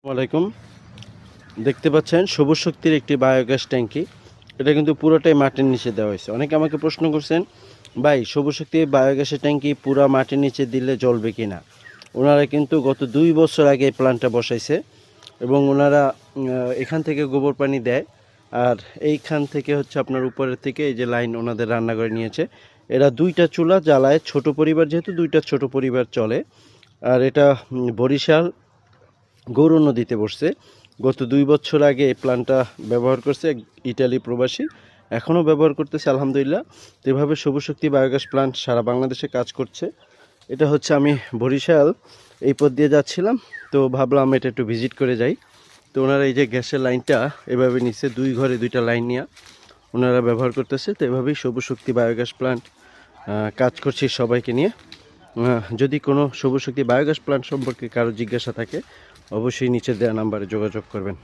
আসসালামাইকুম। দেখতে পাচ্ছেন সবুজ শক্তির একটি বায়োগ্যাস ট্যাঙ্কি। এটা কিন্তু পুরোটাই মাটির নিচে দেওয়া হয়েছে। অনেকে আমাকে প্রশ্ন করছেন, ভাই সবুজ শক্তি বায়োগ্যাসের ট্যাঙ্কি পুরা মাটির নিচে দিলে জ্বলবে কি না। ওনারা কিন্তু গত 2 বছর আগে এই প্ল্যান্টটা বসাইছে এবং ওনারা এখান থেকে গোবর পানি দেয়। আর এইখান থেকে হচ্ছে আপনার উপরের থেকে এই যে লাইন ওনাদের রান্নাঘরে নিয়েছে। এরা 2টা চুলা জ্বালায়, ছোট পরিবার যেহেতু 2টা ছোট পরিবার চলে। আর এটা বরিশাল গৌর নদীতে বসছে। গত 2 বছর আগে এই প্ল্যান্টটা ব্যবহার করছে ইটালি প্রবাসী, এখনও ব্যবহার করতেছে আলহামদুলিল্লাহ। তো এভাবে সবুজ শক্তি বায়োগ্যাস প্ল্যান্ট সারা বাংলাদেশে কাজ করছে। এটা হচ্ছে আমি বরিশাল এই পথ দিয়ে যাচ্ছিলাম, তো ভাবলাম এটা একটু ভিজিট করে যাই। তো ওনারা এই যে গ্যাসের লাইনটা এভাবে নিচ্ছে, 2 ঘরে 2টা লাইন নিয়ে ওনারা ব্যবহার করতেছে। তো এভাবেই সবুজ শক্তি বায়োগ্যাস প্ল্যান্ট কাজ করছি সবাইকে নিয়ে। যদি কোনো সবুজ শক্তি বায়োগ্যাস প্ল্যান্ট সম্পর্কে কারো জিজ্ঞাসা থাকে অবশ্যই নিচে দেওয়া নাম্বারে যোগাযোগ করবেন।